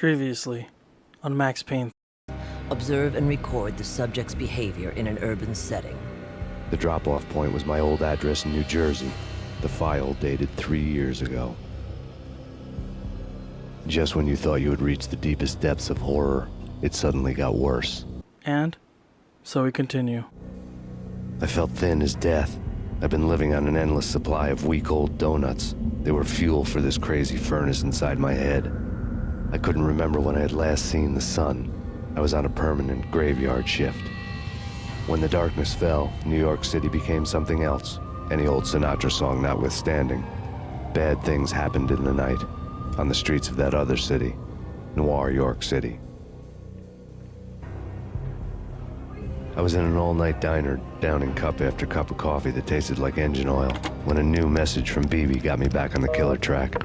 Previously, on Max Payne. Observe and record the subject's behavior in an urban setting. The drop-off point was my old address in New Jersey. The file dated 3 years ago. Just when you thought you had reached the deepest depths of horror, it suddenly got worse. And so we continue. I felt thin as death. I've been living on an endless supply of week-old donuts. They were fuel for this crazy furnace inside my head. I couldn't remember when I had last seen the sun. I was on a permanent graveyard shift. When the darkness fell, New York City became something else, any old Sinatra song notwithstanding. Bad things happened in the night, on the streets of that other city, Noir York City. I was in an all-night diner, downing cup after cup of coffee that tasted like engine oil, when a new message from BB got me back on the killer track.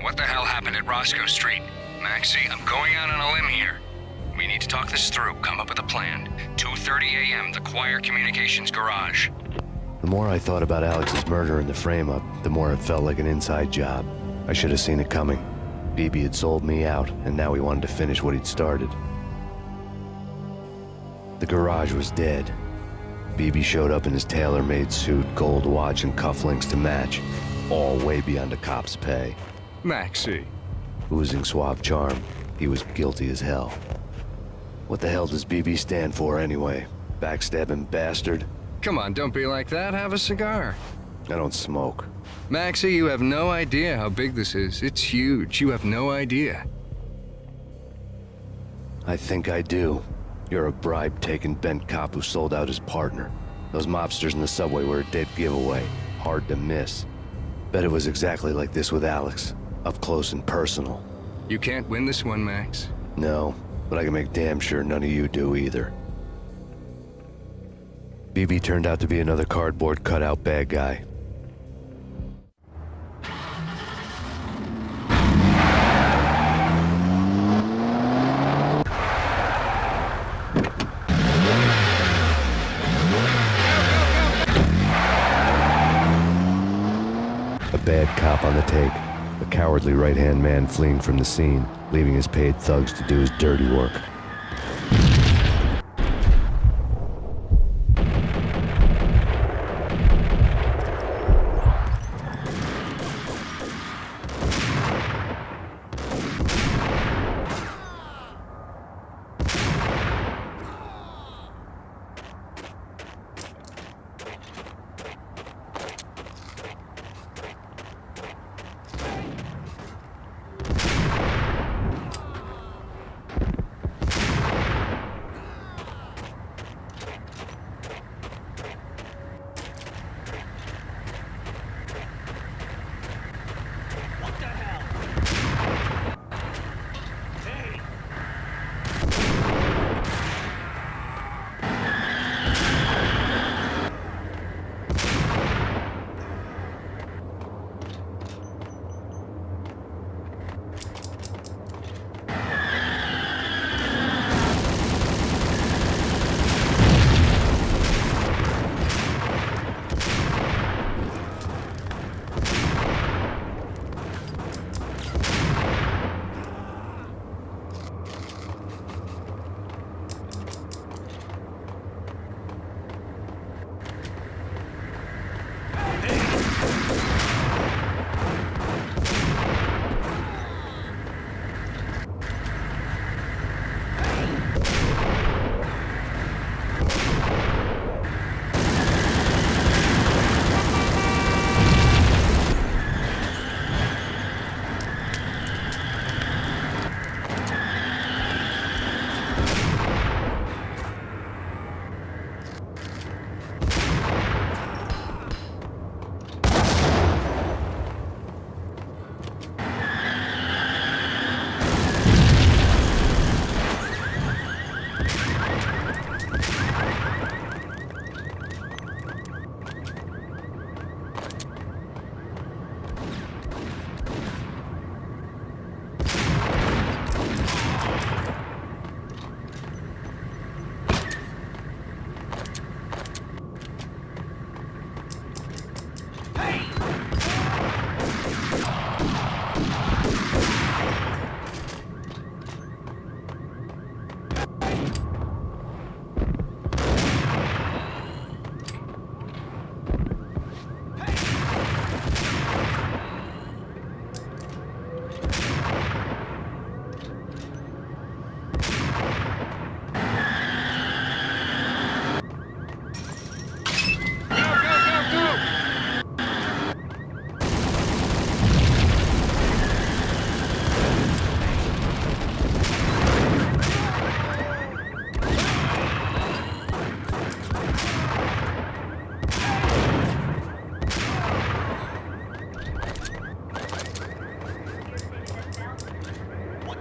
What the hell happened at Roscoe Street? Maxie, I'm going out on a limb here. We need to talk this through, come up with a plan. 2:30 a.m., the Choir Communications Garage. The more I thought about Alex's murder and the frame-up, the more it felt like an inside job. I should have seen it coming. BB had sold me out, and now he wanted to finish what he'd started. The garage was dead. BB showed up in his tailor-made suit, gold watch, and cufflinks to match, all way beyond a cop's pay. Maxie. Oozing suave charm, he was guilty as hell. What the hell does BB stand for anyway? Backstabbing bastard? Come on, don't be like that. Have a cigar. I don't smoke. Maxie, you have no idea how big this is. It's huge. You have no idea. I think I do. You're a bribe-taking bent cop who sold out his partner. Those mobsters in the subway were a dead giveaway. Hard to miss. Bet it was exactly like this with Alex. Up close and personal. You can't win this one, Max. No, but I can make damn sure none of you do either. BB turned out to be another cardboard cutout bad guy. A bad cop on the take. A cowardly right-hand man fleeing from the scene, leaving his paid thugs to do his dirty work.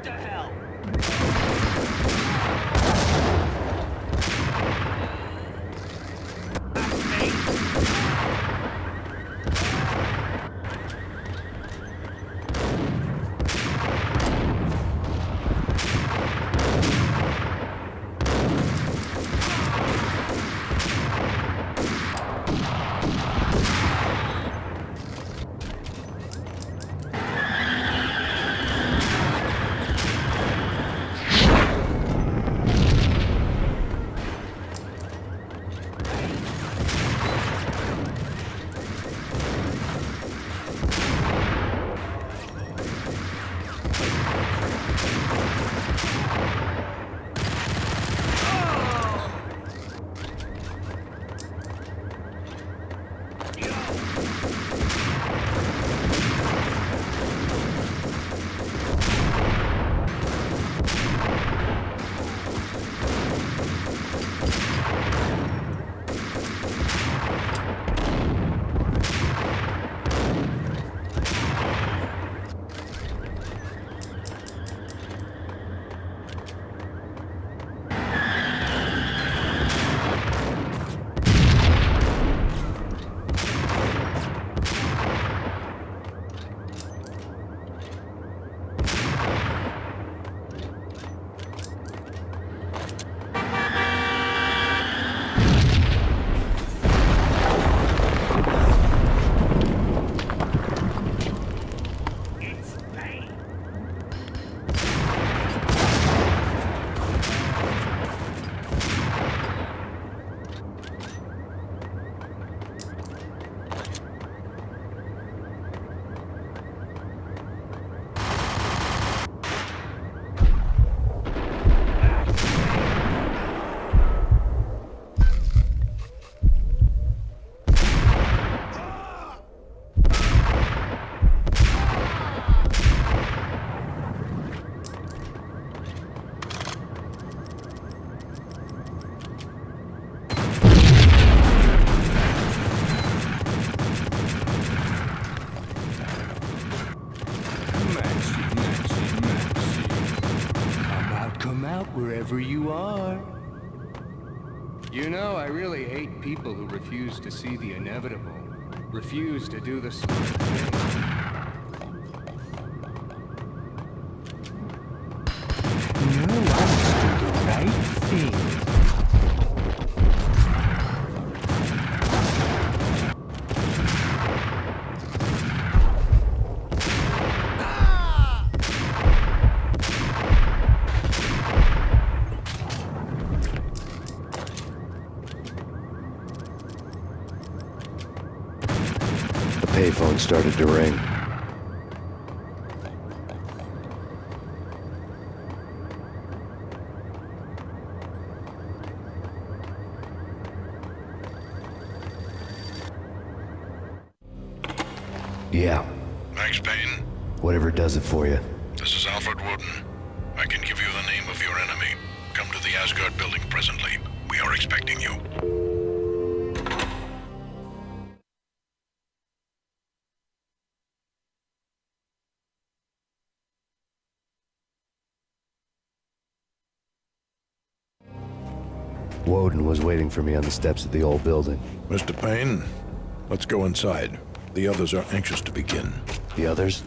to hell! Wherever you are. You know, I really hate people who refuse to see the inevitable, refuse to do the smart thing. No, I must do the right thing. Payphone started to ring. Yeah. Max Payne? Whatever does it for you. This is Alfred Woden. I can give you the name of your enemy. Come to the Asgard building presently. We are expecting you. Woden was waiting for me on the steps of the old building. Mr. Payne, let's go inside. The others are anxious to begin. The others?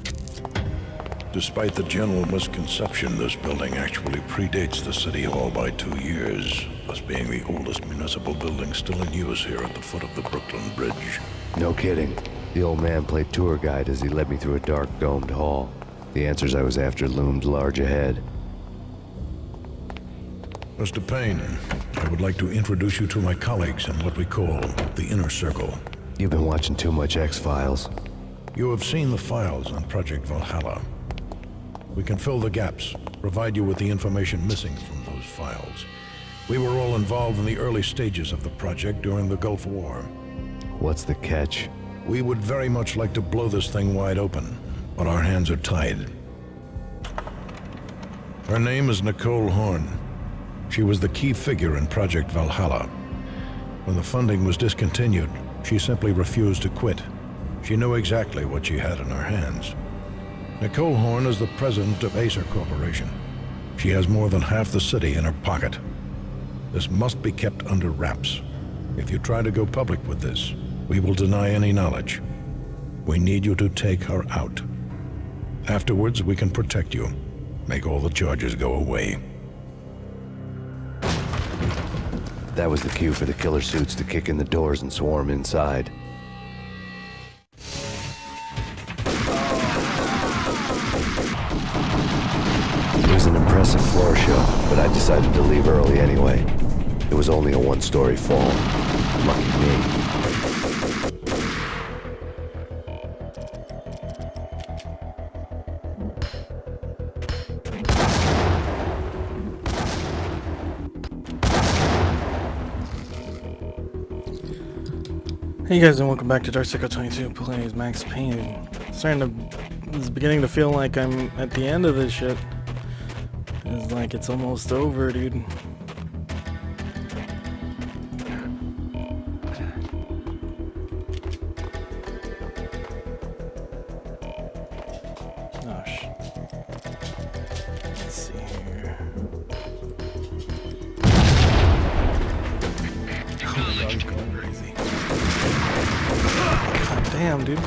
Despite the general misconception, this building actually predates the City Hall by 2 years, thus being the oldest municipal building still in use here at the foot of the Brooklyn Bridge. No kidding. The old man played tour guide as he led me through a dark, domed hall. The answers I was after loomed large ahead. Mr. Payne, I would like to introduce you to my colleagues in what we call the Inner Circle. You've been watching too much X-Files. You have seen the files on Project Valhalla. We can fill the gaps, provide you with the information missing from those files. We were all involved in the early stages of the project during the Gulf War. What's the catch? We would very much like to blow this thing wide open, but our hands are tied. Her name is Nicole Horn. She was the key figure in Project Valhalla. When the funding was discontinued, she simply refused to quit. She knew exactly what she had in her hands. Nicole Horn is the president of Acer Corporation. She has more than half the city in her pocket. This must be kept under wraps. If you try to go public with this, we will deny any knowledge. We need you to take her out. Afterwards, we can protect you. Make all the charges go away. That was the cue for the killer suits to kick in the doors and swarm inside. It was an impressive floor show, but I decided to leave early anyway. It was only a one-story fall. Lucky me. Hey guys, and welcome back to Dark Circle 22 plays Max Payne. It's beginning to feel like I'm at the end of this shit. It's like it's almost over, dude. Oh shit. Let's see here. Oh, dog's going crazy. God damn, dude.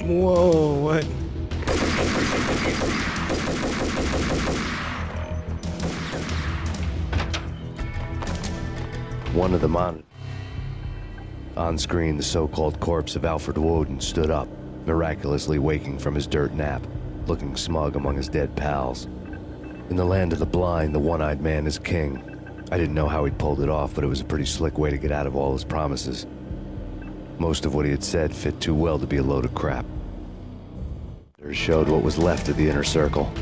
Whoa, what? One of the monitors. On screen, the so-called corpse of Alfred Woden stood up, miraculously waking from his dirt nap, looking smug among his dead pals. In the land of the blind, the one-eyed man is king. I didn't know how he'd pulled it off, but it was a pretty slick way to get out of all his promises. Most of what he had said fit too well to be a load of crap. It showed what was left of the inner circle.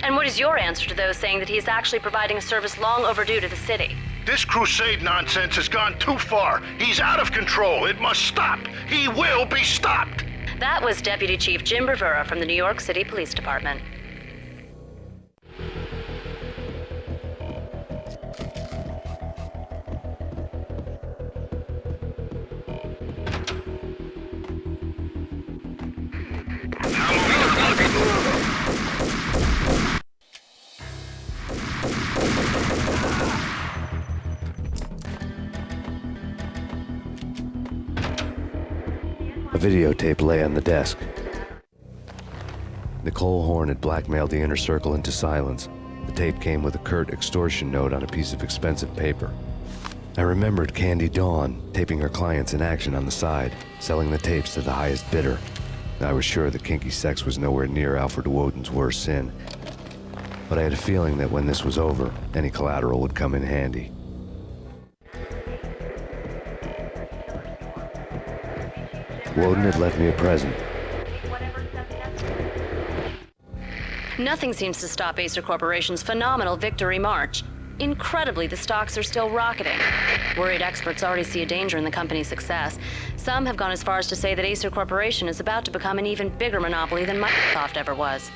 And what is your answer to those saying that he is actually providing a service long overdue to the city? This crusade nonsense has gone too far. He's out of control. It must stop. He will be stopped. That was Deputy Chief Jim Bravura from the New York City Police Department. A videotape lay on the desk. Nicole Horn had blackmailed the inner circle into silence. The tape came with a curt extortion note on a piece of expensive paper. I remembered Candy Dawn taping her clients in action on the side, selling the tapes to the highest bidder. I was sure that kinky sex was nowhere near Alfred Woden's worst sin, but I had a feeling that when this was over, any collateral would come in handy. Woden had left me a present. Nothing seems to stop Acer Corporation's phenomenal victory march. Incredibly, the stocks are still rocketing. Worried experts already see a danger in the company's success. Some have gone as far as to say that Acer Corporation is about to become an even bigger monopoly than Microsoft ever was.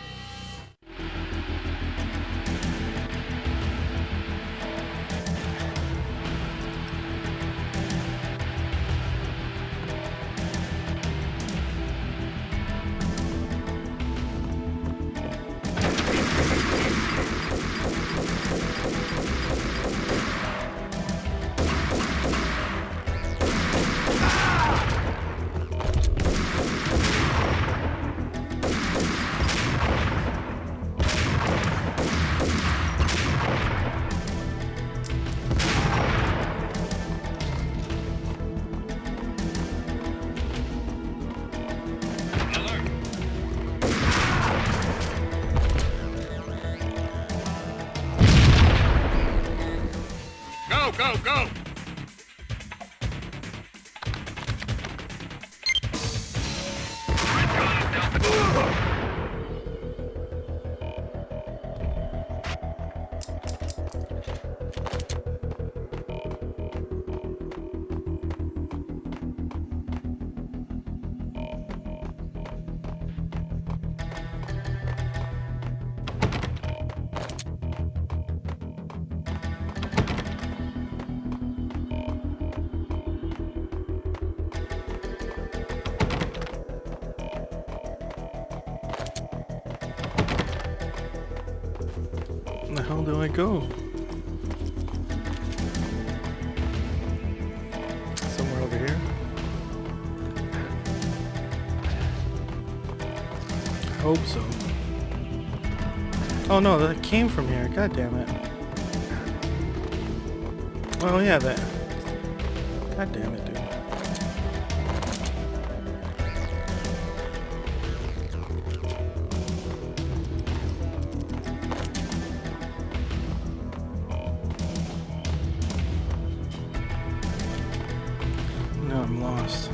Go, go! Where the hell do I go? Somewhere over here? I hope so. Oh no, that came from here. God damn it. Oh yeah, that. God damn it, dude. No, I'm lost.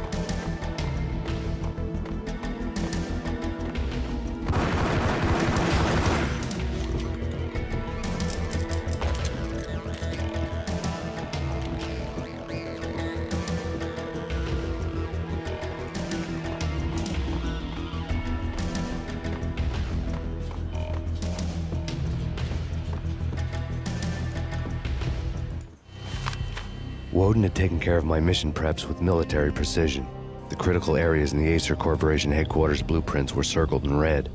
Woden had taken care of my mission preps with military precision. The critical areas in the Acer Corporation headquarters blueprints were circled in red.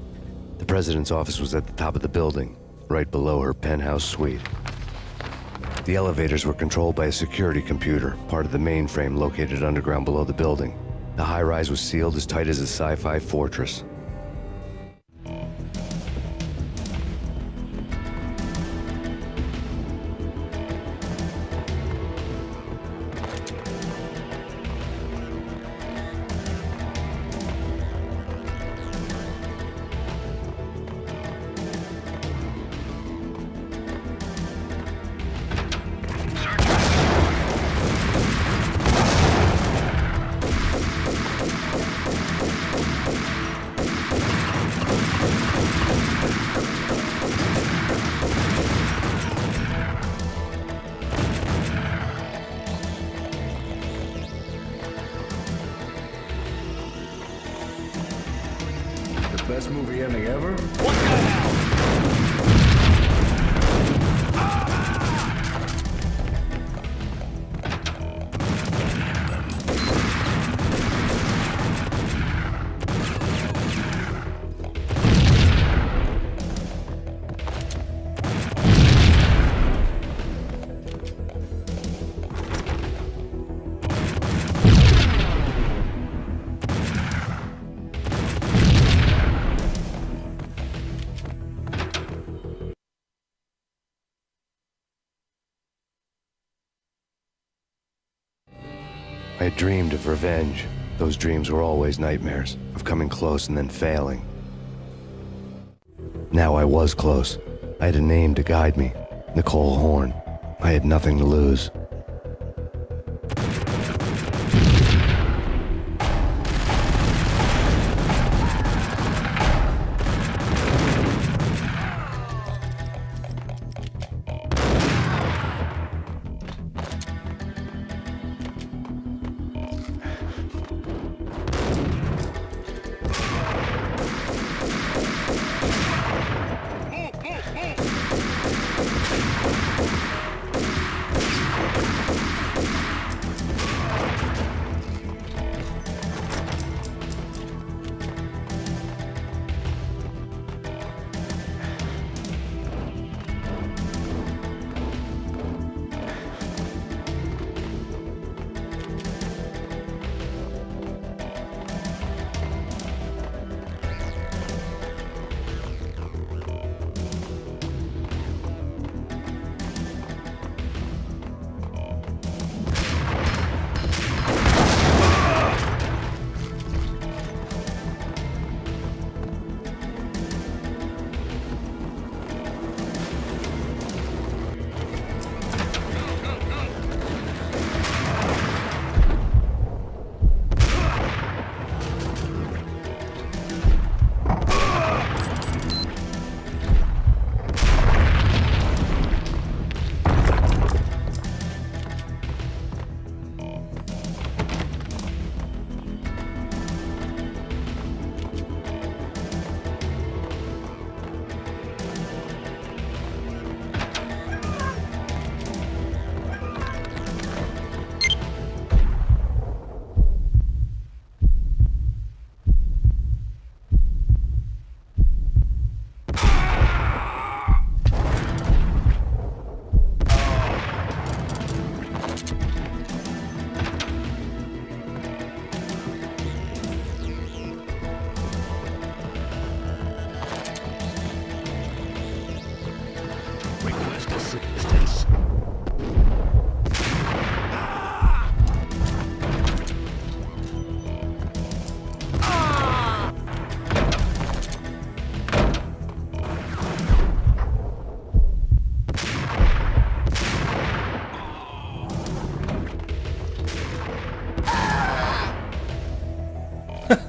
The president's office was at the top of the building, right below her penthouse suite. The elevators were controlled by a security computer, part of the mainframe located underground below the building. The high-rise was sealed as tight as a sci-fi fortress. Best movie ending ever? I had dreamed of revenge, Those dreams were always nightmares, of coming close and then failing. Now I was close. I had a name to guide me. Nicole Horn. I had nothing to lose.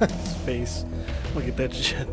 His face. Look at that shit.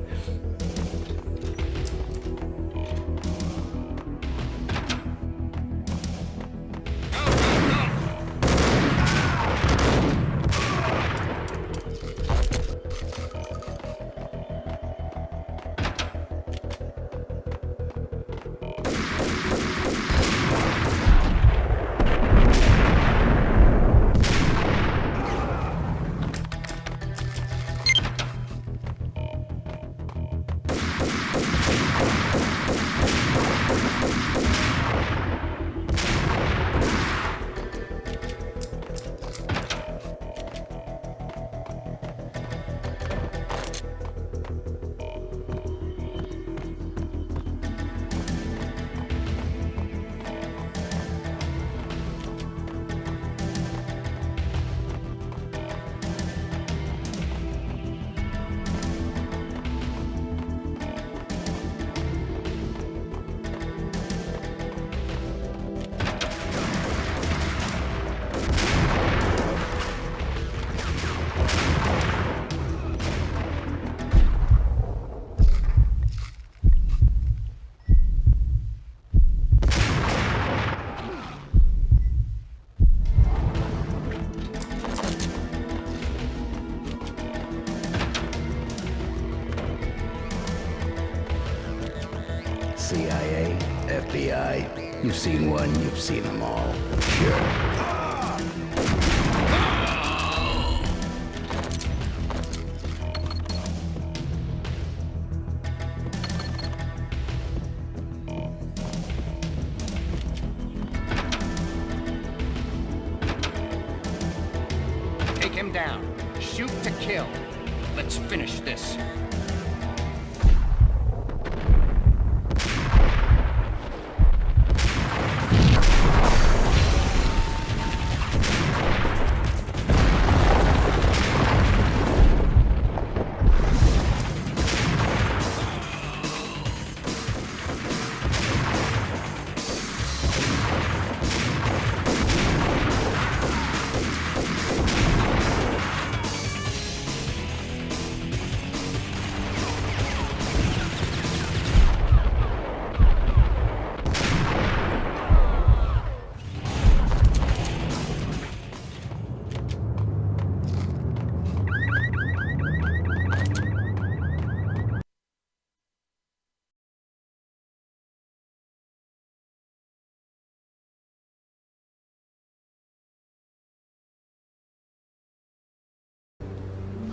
CIA, FBI, you've seen one, you've seen them all. Sure. Take him down. Shoot to kill. Let's finish this.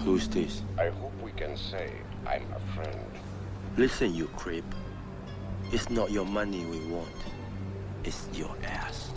Who's this? I hope we can say I'm a friend. Listen, you creep. It's not your money we want. It's your ass.